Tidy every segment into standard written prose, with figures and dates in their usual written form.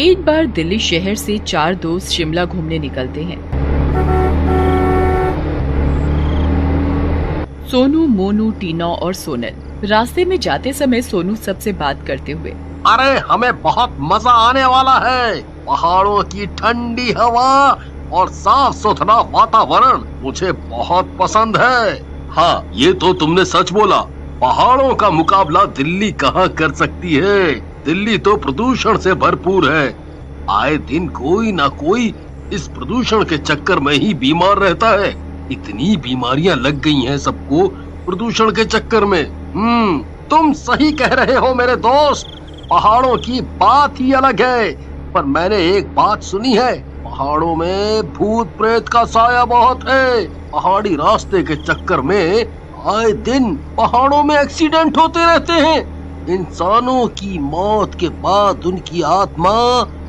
एक बार दिल्ली शहर से 4 दोस्त शिमला घूमने निकलते हैं। सोनू, मोनू, टीना और सोनल। रास्ते में जाते समय सोनू सबसे बात करते हुए, अरे हमें बहुत मजा आने वाला है। पहाड़ों की ठंडी हवा और साफ सुथरा वातावरण मुझे बहुत पसंद है। हाँ, ये तो तुमने सच बोला। पहाड़ों का मुकाबला दिल्ली कहाँ कर सकती है। दिल्ली तो प्रदूषण से भरपूर है। आए दिन कोई ना कोई इस प्रदूषण के चक्कर में ही बीमार रहता है। इतनी बीमारियां लग गई हैं सबको प्रदूषण के चक्कर में। तुम सही कह रहे हो मेरे दोस्त। पहाड़ों की बात ही अलग है। पर मैंने एक बात सुनी है, पहाड़ों में भूत प्रेत का साया बहुत है। पहाड़ी रास्ते के चक्कर में आए दिन पहाड़ों में एक्सीडेंट होते रहते हैं। इंसानों की मौत के बाद उनकी आत्मा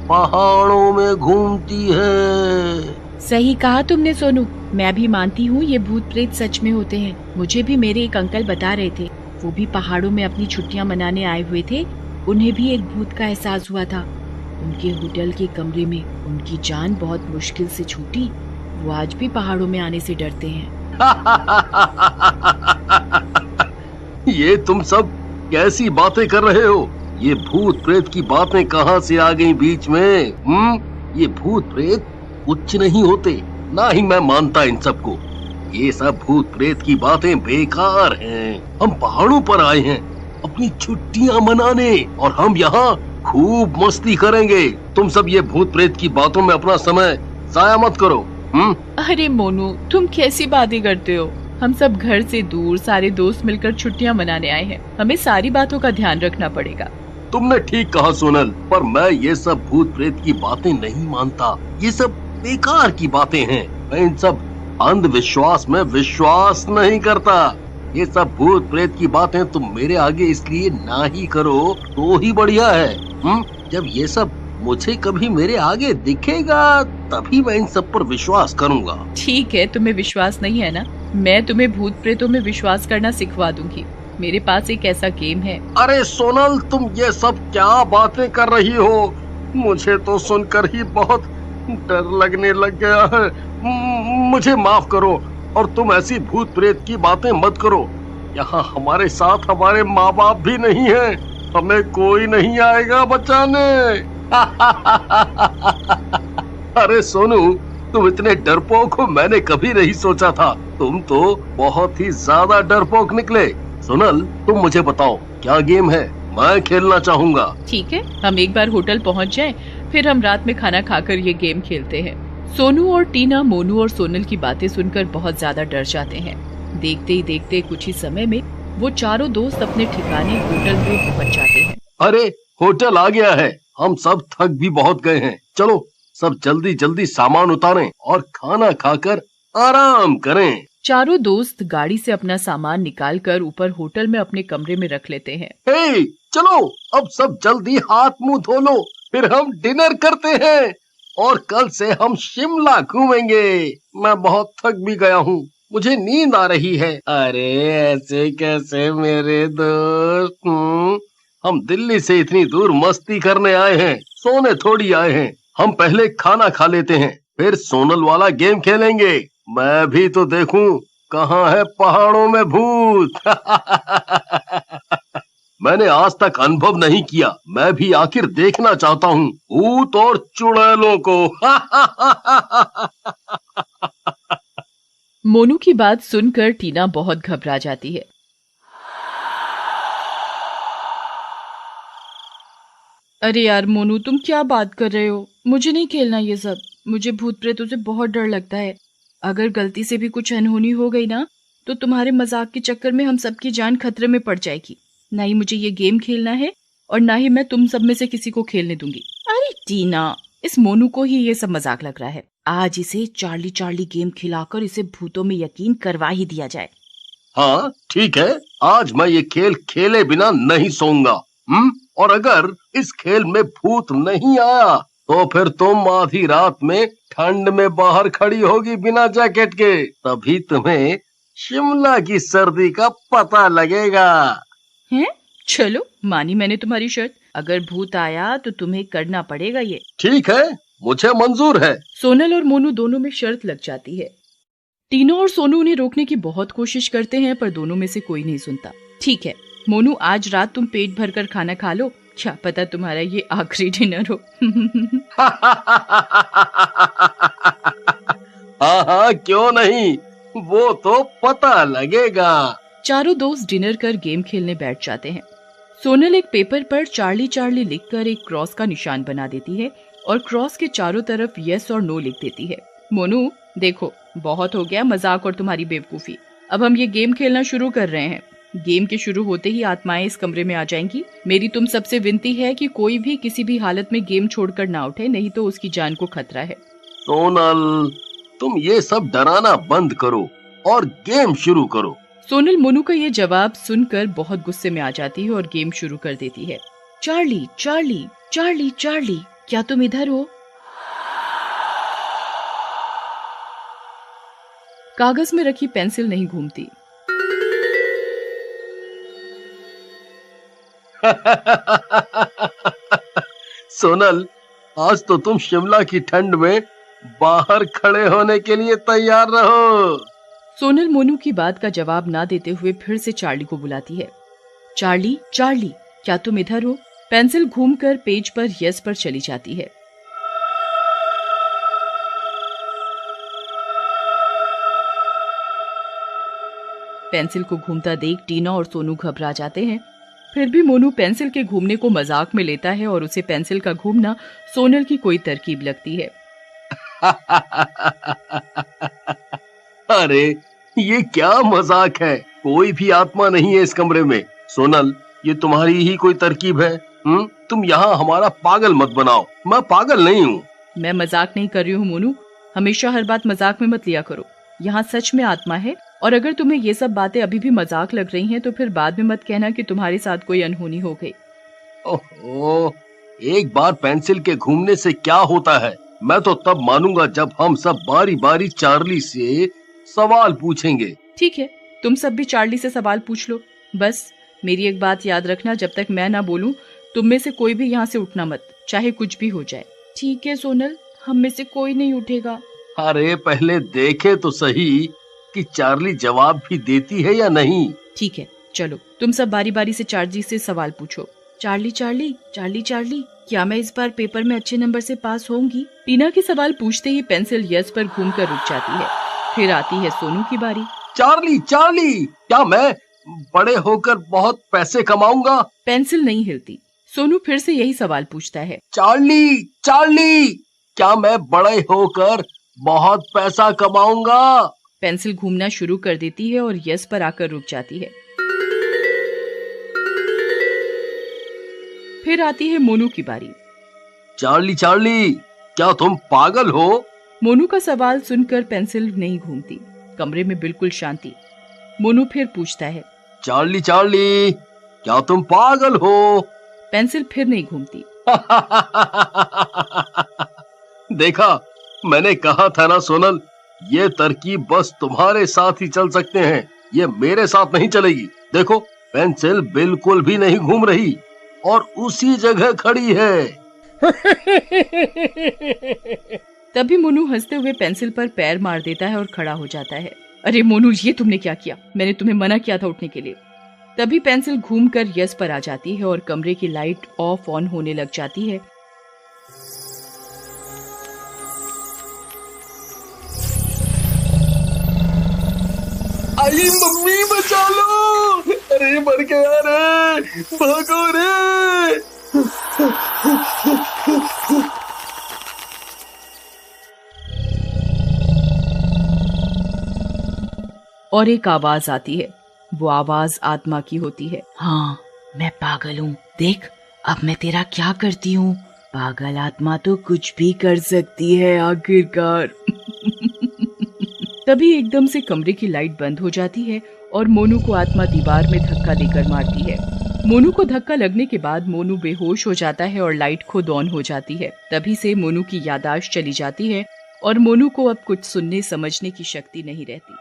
पहाड़ों में घूमती है। सही कहा तुमने सोनू। मैं भी मानती हूँ ये भूत प्रेत सच में होते हैं। मुझे भी मेरे एक अंकल बता रहे थे, वो भी पहाड़ों में अपनी छुट्टियाँ मनाने आए हुए थे। उन्हें भी एक भूत का एहसास हुआ था। उनके होटल के कमरे में उनकी जान बहुत मुश्किल से छूटी। वो आज भी पहाड़ों में आने से डरते हैं। ये तुम सब कैसी बातें कर रहे हो? ये भूत प्रेत की बातें कहाँ से आ गई बीच में? ये भूत प्रेत कुछ नहीं होते, ना ही मैं मानता इन सबको। ये सब भूत प्रेत की बातें बेकार हैं। हम पहाड़ों पर आए हैं अपनी छुट्टियां मनाने और हम यहाँ खूब मस्ती करेंगे। तुम सब ये भूत प्रेत की बातों में अपना समय जाया मत करो। अरे मोनू, तुम कैसी बातें करते हो? हम सब घर से दूर सारे दोस्त मिलकर छुट्टियां मनाने आए हैं। हमें सारी बातों का ध्यान रखना पड़ेगा। तुमने ठीक कहा सोनल, पर मैं ये सब भूत प्रेत की बातें नहीं मानता। ये सब बेकार की बातें हैं। मैं इन सब अंधविश्वास में विश्वास नहीं करता। ये सब भूत प्रेत की बातें तुम मेरे आगे इसलिए ना ही करो तो ही बढ़िया है। जब ये सब मुझे कभी मेरे आगे दिखेगा तभी मैं इन सब पर विश्वास करूंगा। ठीक है, तुम्हें विश्वास नहीं है ना? मैं तुम्हें भूत प्रेतों में विश्वास करना सिखवा दूंगी। मेरे पास एक ऐसा गेम है। अरे सोनल, तुम ये सब क्या बातें कर रही हो? मुझे तो सुनकर ही बहुत डर लगने लग गया है। मुझे माफ करो और तुम ऐसी भूत प्रेत की बातें मत करो। यहाँ हमारे साथ हमारे माँ बाप भी नहीं है। हमें कोई नहीं आएगा बचाने। अरे सोनू, तुम इतने डरपोक हो मैंने कभी नहीं सोचा था। तुम तो बहुत ही ज्यादा डरपोक निकले। सोनल, तुम मुझे बताओ क्या गेम है? मैं खेलना चाहूँगा। ठीक है, हम एक बार होटल पहुँच जाएं, फिर हम रात में खाना खाकर ये गेम खेलते हैं। सोनू और टीना मोनू और सोनल की बातें सुनकर बहुत ज्यादा डर जाते हैं। देखते ही देखते कुछ ही समय में वो चारों दोस्त अपने ठिकाने होटल में पहुँच जाते हैं। अरे होटल आ गया है। हम सब थक भी बहुत गए हैं। चलो सब जल्दी जल्दी सामान उतारें और खाना खाकर आराम करें। चारों दोस्त गाड़ी से अपना सामान निकालकर ऊपर होटल में अपने कमरे में रख लेते हैं। हे, चलो अब सब जल्दी हाथ मुंह धो लो, फिर हम डिनर करते हैं और कल से हम शिमला घूमेंगे। मैं बहुत थक भी गया हूँ, मुझे नींद आ रही है। अरे ऐसे कैसे मेरे दोस्त? हम दिल्ली से इतनी दूर मस्ती करने आए हैं, सोने थोड़ी आए हैं। हम पहले खाना खा लेते हैं, फिर सोनल वाला गेम खेलेंगे। मैं भी तो देखूं कहाँ है पहाड़ों में भूत। मैंने आज तक अनुभव नहीं किया, मैं भी आखिर देखना चाहता हूँ भूत और चुड़ैलों को। मोनू की बात सुनकर टीना बहुत घबरा जाती है। अरे यार मोनू, तुम क्या बात कर रहे हो? मुझे नहीं खेलना ये सब। मुझे भूत प्रेतों से बहुत डर लगता है। अगर गलती से भी कुछ अनहोनी हो गई ना, तो तुम्हारे मजाक के चक्कर में हम सबकी जान खतरे में पड़ जाएगी। ना ही मुझे ये गेम खेलना है और ना ही मैं तुम सब में से किसी को खेलने दूंगी। अरे टीना, इस मोनू को ही ये सब मजाक लग रहा है। आज इसे चार्ली चार्ली गेम खिलाकर इसे भूतों में यकीन करवा ही दिया जाए। हाँ ठीक है, आज मैं ये खेल खेले बिना नहीं सोऊंगा। और अगर इस खेल में भूत नहीं आया तो फिर तुम आधी रात में ठंड में बाहर खड़ी होगी बिना जैकेट के, तभी तुम्हें शिमला की सर्दी का पता लगेगा। हैं? चलो, मानी मैंने तुम्हारी शर्त। अगर भूत आया तो तुम्हें करना पड़ेगा ये। ठीक है, मुझे मंजूर है। सोनल और मोनू दोनों में शर्त लग जाती है। टीना और सोनू उन्हें रोकने की बहुत कोशिश करते हैं पर दोनों में से कोई नहीं सुनता। ठीक है मोनू, आज रात तुम पेट भरकर खाना खा लो, क्या पता तुम्हारा ये आखिरी डिनर हो। हाँ, क्यों नहीं, वो तो पता लगेगा। चारों दोस्त डिनर कर गेम खेलने बैठ जाते हैं। सोनल एक पेपर पर चार्ली चार्ली लिखकर एक क्रॉस का निशान बना देती है और क्रॉस के चारों तरफ यस और नो लिख देती है। मोनू देखो, बहुत हो गया मजाक और तुम्हारी बेवकूफी, अब हम ये गेम खेलना शुरू कर रहे हैं। गेम के शुरू होते ही आत्माएं इस कमरे में आ जाएंगी। मेरी तुम सबसे विनती है कि कोई भी किसी भी हालत में गेम छोड़कर ना उठे, नहीं तो उसकी जान को खतरा है। सोनल, तुम ये सब डराना बंद करो और गेम शुरू करो। सोनल मोनू का ये जवाब सुनकर बहुत गुस्से में आ जाती है और गेम शुरू कर देती है। चार्ली चार्ली चार्ली चार्ली, क्या तुम इधर हो? कागज में रखी पेंसिल नहीं घूमती। सोनल, आज तो तुम शिमला की ठंड में बाहर खड़े होने के लिए तैयार रहो। सोनल मोनू की बात का जवाब ना देते हुए फिर से चार्ली को बुलाती है। चार्ली चार्ली, क्या तुम इधर हो? पेंसिल घूमकर पेज पर यस पर चली जाती है। पेंसिल को घूमता देख टीना और सोनू घबरा जाते हैं। फिर भी मोनू पेंसिल के घूमने को मजाक में लेता है और उसे पेंसिल का घूमना सोनल की कोई तरकीब लगती है। अरे ये क्या मजाक है, कोई भी आत्मा नहीं है इस कमरे में। सोनल, ये तुम्हारी ही कोई तरकीब है? तुम यहाँ हमारा पागल मत बनाओ, मैं पागल नहीं हूँ। मैं मजाक नहीं कर रही हूँ मोनू, हमेशा हर बात मजाक में मत लिया करो। यहाँ सच में आत्मा है और अगर तुम्हें ये सब बातें अभी भी मजाक लग रही हैं तो फिर बाद में मत कहना कि तुम्हारे साथ कोई अनहोनी हो गई। ओहो, एक बार पेंसिल के घूमने से क्या होता है? मैं तो तब मानूंगा जब हम सब बारी बारी चार्ली से सवाल पूछेंगे। ठीक है, तुम सब भी चार्ली से सवाल पूछ लो। बस मेरी एक बात याद रखना, जब तक मैं ना बोलूं तुम में से कोई भी यहाँ से उठना मत, चाहे कुछ भी हो जाए। ठीक है सोनल, हम में से कोई नहीं उठेगा। अरे पहले देखे तो सही कि चार्ली जवाब भी देती है या नहीं। ठीक है, चलो तुम सब बारी बारी से चार्ली से सवाल पूछो। चार्ली चार्ली चार्ली चार्ली, क्या मैं इस बार पेपर में अच्छे नंबर से पास होंगी? टीना के सवाल पूछते ही पेंसिल यस पर घूमकर रुक जाती है। फिर आती है सोनू की बारी। चार्ली चार्ली, क्या मैं बड़े होकर बहुत पैसे कमाऊंगा? पेंसिल नहीं हिलती। सोनू फिर से यही सवाल पूछता है। चार्ली चार्ली, क्या मैं बड़े होकर बहुत पैसा कमाऊंगा? पेंसिल घूमना शुरू कर देती है और यस पर आकर रुक जाती है। फिर आती है मोनू की बारी। चार्ली चार्ली, क्या तुम पागल हो? मोनू का सवाल सुनकर पेंसिल नहीं घूमती। कमरे में बिल्कुल शांति। मोनू फिर पूछता है। चार्ली चार्ली, क्या तुम पागल हो? पेंसिल फिर नहीं घूमती। देखा, मैंने कहा था ना सोनल, ये तरकीब बस तुम्हारे साथ ही चल सकते हैं, ये मेरे साथ नहीं चलेगी। देखो, पेंसिल बिल्कुल भी नहीं घूम रही और उसी जगह खड़ी है। तभी मोनू हंसते हुए पेंसिल पर पैर मार देता है और खड़ा हो जाता है। अरे मोनू, ये तुमने क्या किया? मैंने तुम्हें मना किया था उठने के लिए। तभी पेंसिल घूमकर यस पर आ जाती है और कमरे की लाइट ऑफ ऑन होने लग जाती है। आई मम्मी, बचा लो! अरे मर गया रे, भागो रे! और एक आवाज आती है। वो आवाज आत्मा की होती है। हाँ, मैं पागल हूँ, देख अब मैं तेरा क्या करती हूँ। पागल आत्मा तो कुछ भी कर सकती है आखिरकार। तभी एकदम से कमरे की लाइट बंद हो जाती है और मोनू को आत्मा दीवार में धक्का देकर मारती है। मोनू को धक्का लगने के बाद मोनू बेहोश हो जाता है और लाइट खुद ऑन हो जाती है। तभी से मोनू की याददाश्त चली जाती है और मोनू को अब कुछ सुनने समझने की शक्ति नहीं रहती।